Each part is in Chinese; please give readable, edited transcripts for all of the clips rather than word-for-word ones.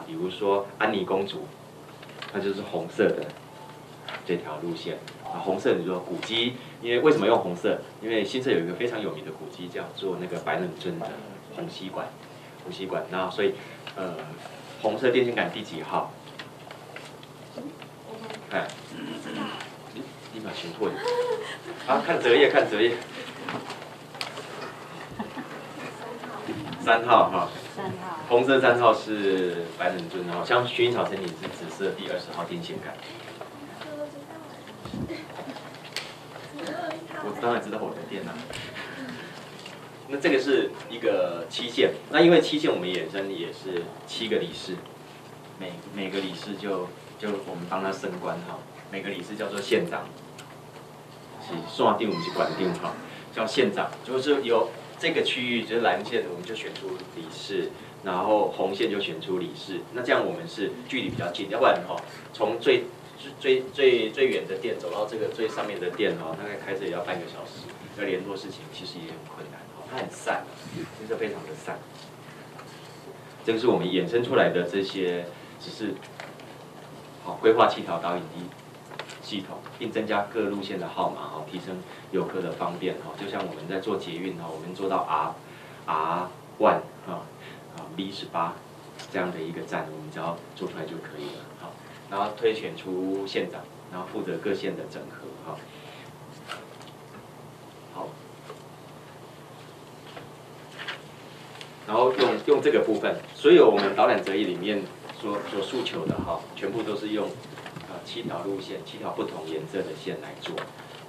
比如说安妮公主，那就是红色的这条路线。红色你说古迹，因为为什么用红色？因为新社有一个非常有名的古迹叫做那个白冷圳的红溪馆，然后所以红色电线杆第几号？哎，立马全会。啊，看折页，3号哈。红色3号是白冷圳，然后像薰衣草森林是紫色第20号电线杆。我当然知道我的店啊。那这个是一个期限，那因为期限我们衍生也是7个理事，每个理事就我们帮他升官哈，每个理事叫做县长，是线长我们是管长哈，叫县长，就是由这个区域就是蓝线我们就选出理事，然后红线就选出理事，那这样我们是距离比较近，要不然哈从最远的店走到这个最上面的店哈，大概开车也要半个小时，要联络事情其实也很困难哈，它很散，其实非常的散。这个是我们衍生出来的这些，只是好规划7条导引系统，并增加各路线的号码哈，提升游客的方便哈。就像我们在做捷运哈，我们做到 R1 哈B18这样的一个站，我们只要做出来就可以了哈。然后推选出县长，然后负责各县的整合哈。好，然后用这个部分，所有我们导览折页里面所诉求的哈，全部都是用7条路线、7条不同颜色的线来做，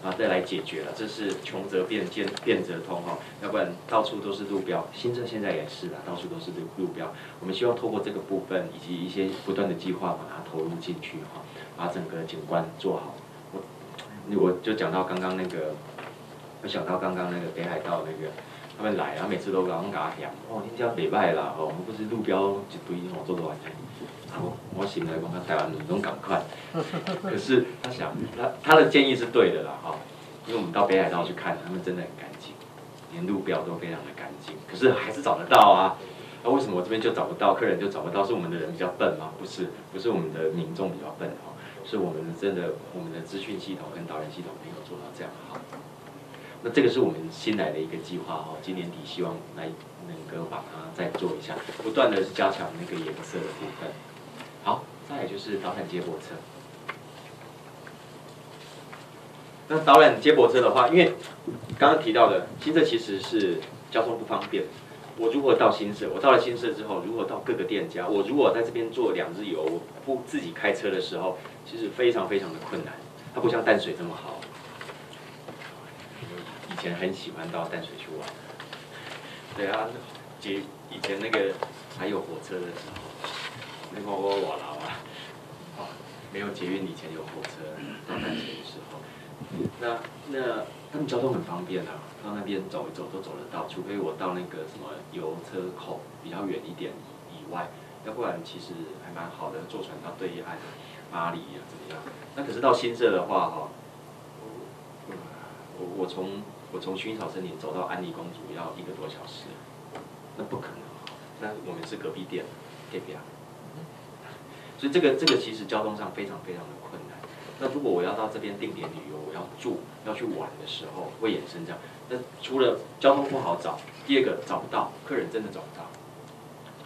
然后再来解决了。这是穷则变，变则通哈，要不然到处都是路标。新社现在也是啦，到处都是路标。我们希望透过这个部分以及一些不断的计划，把它投入进去哈，把整个景观做好。我就讲到刚刚那个，我想到刚刚那个北海道那个。他们来啊，每次都给我嫌，哦，恁遮袂歹啦，哦，不是路标一堆吼做大个，我心来讲，台湾人拢赶快。可是他想，他的建议是对的啦，哈，因为我们到北海道去看，他们真的很干净，连路标都非常的干净，可是还是找得到啊。那为什么我这边就找不到，客人就找不到？是我们的人比较笨吗？不是，不是我们的民众比较笨哈，是我们真的我们的资讯系统跟导演系统没有做到这样好。那这个是我们新来的一个计划哈，今年底希望来能够把它再做一下，不断的加强那个颜色的部分。好，再来就是导览接驳车。那导览接驳车的话，因为刚刚提到的新社其实是交通不方便。我如果到新社，我到了新社之后，如果到各个店家，我如果在这边做2日游，不自己开车的时候，其实非常非常的困难。它不像淡水这么好。以前很喜欢到淡水去玩，对啊，以前那个还有火车的时候，那个我瓦劳啊，哦，没有捷运以前有火车到淡水的时候，那他们交通很方便啊，到那边走一走都走得到，除非我到那个什么油车口比较远一点以外，要不然其实还蛮好的，坐船到对岸巴黎啊怎么样？那可是到新社的话哈，我从薰衣草森林走到安妮公主要1个多小时，那不可能。那我们是隔壁店，隔壁啊。所以这个其实交通上非常非常的困难。那如果我要到这边定点旅游，我要住要去玩的时候，会衍生这样。那除了交通不好找，第2个找不到，客人真的找不到。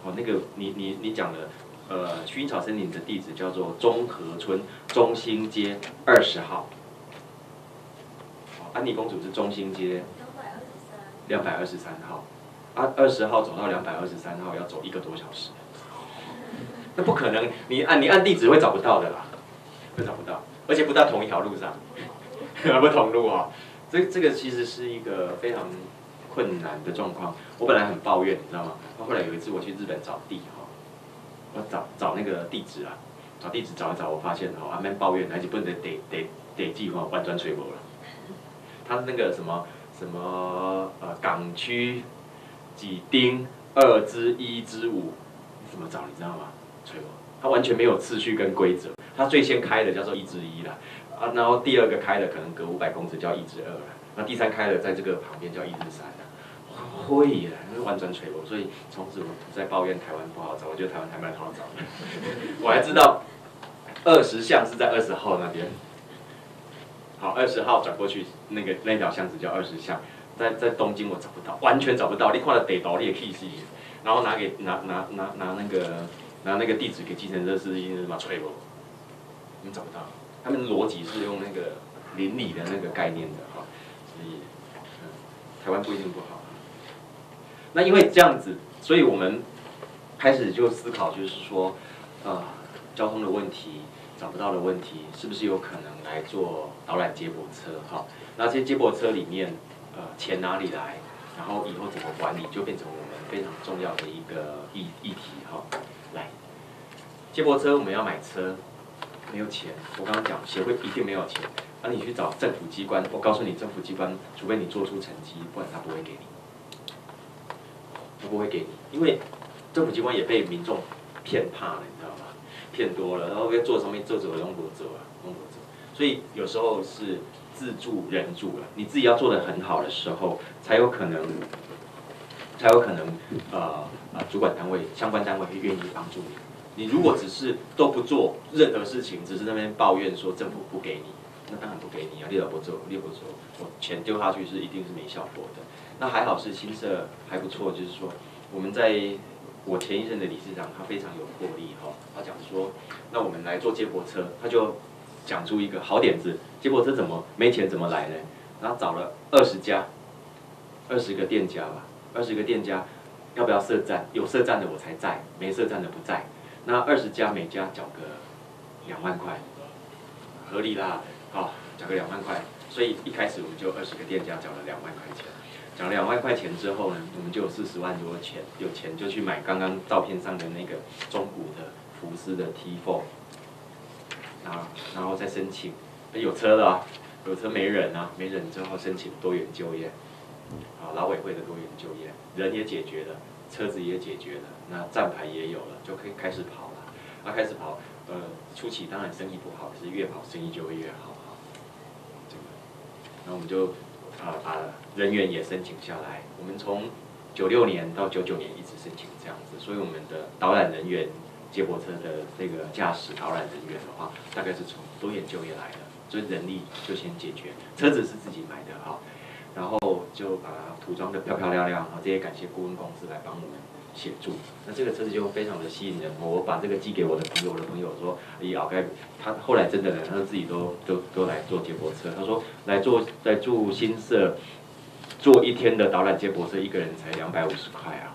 哦，那个你讲的薰衣草森林的地址叫做中和村中兴街20号。安妮公主是中兴街223号，啊20号走到223号要走1个多小时，那不可能，你按地址会找不到的啦，会找不到，而且不在同一条路上，不同路哦，这个其实是一个非常困难的状况。我本来很抱怨，你知道吗？后来有一次我去日本找地哈，我找那个地址啊，找地址找一找，我发现哈，阿免抱怨，而且不能地址哈完全找无了。他那个什么港区几丁2之1之5，你怎么找？你知道吗？吹我，他完全没有次序跟规则。他最先开的叫做1之1啦，啊，然后第2个开的可能隔500公尺叫1之2啦，那第3开的在这个旁边叫1之3啦。会呀，完全吹我，所以从此我不再抱怨台湾不好找，我觉得台湾还蛮好找的。我还知道20巷是在20号那边，好，20号转过去那条巷子叫20巷，在东京我找不到，完全找不到。你看了地图你也气死，然后拿那个地址给计程车司机，他妈吹我，你们找不到。他们逻辑是用那个邻里的那个概念的哈，所以台湾不一定不好。那因为这样子，所以我们开始就思考，就是说，交通的问题。找不到的问题，是不是有可能来做导览接驳车？哈，那这些接驳车里面，钱哪里来？然后以后怎么管理，就变成我们非常重要的一个议题。哈，来，接驳车我们要买车，没有钱。我刚刚讲协会一定没有钱，那你去找政府机关，我告诉你，政府机关除非你做出成绩，不然他不会给你，他不会给你，因为政府机关也被民众骗怕了，你知道吗？骗多了，然后要做上面做弄不做啊，弄不做，所以有时候是自助人助了，你自己要做得很好的时候，才有可能主管单位、相关单位会愿意帮助你。你如果只是都不做任何事情，只是那边抱怨说政府不给你，那当然不给你啊，你也不做，我钱丢下去是一定是没效果的。那还好是新社还不错，就是说我们在。我前一任的理事长他非常有魄力哈，他讲说，那我们来做接驳车，他就讲出一个好点子，接驳车怎么没钱怎么来呢？然后找了20个店家吧，20个店家要不要设站？有设站的我才在，没设站的不在。那20家每家缴个2万块，合理啦，好，缴个2万块，所以一开始我们就20个店家缴了2万块钱。缴了2万块钱之后呢，我们就有40万多钱，有钱就去买刚刚照片上的那个中古的福斯的 T4， 然后再申请，有车了啊，有车没人啊，没人之后申请多元就业，劳委会的多元就业，人也解决了，车子也解决了，那站牌也有了，就可以开始跑了。开始跑，初期当然生意不好，可是越跑生意就会越好。这个，然后我们就。把人员也申请下来，我们从96年到99年一直申请这样子，所以我们的导览人员、接驳车的这个驾驶导览人员的话，大概是从多元就业来的，所以人力就先解决，车子是自己买的哈，然后就把它涂装的漂漂亮亮，然后这些感谢顾问公司来帮我们协助，那这个车子就非常的吸引人。我把这个寄给我的朋友，我的朋友说，他后来真的呢，他自己都来做接驳车。他说来住新社，坐1天的导览接驳车，一个人才250块啊，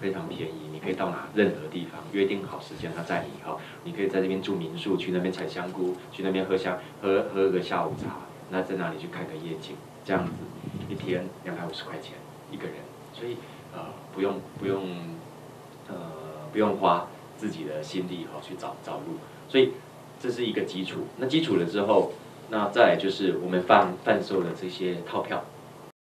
非常便宜。你可以到任何地方，约定好时间他载你哈，你可以在这边住民宿，去那边采香菇，去那边喝个下午茶，那在那里去看个夜景，这样子1天250块钱一个人，所以。不用花自己的心力去找路，所以这是一个基础。那基础了之后，那再来就是我们贩售的这些套票，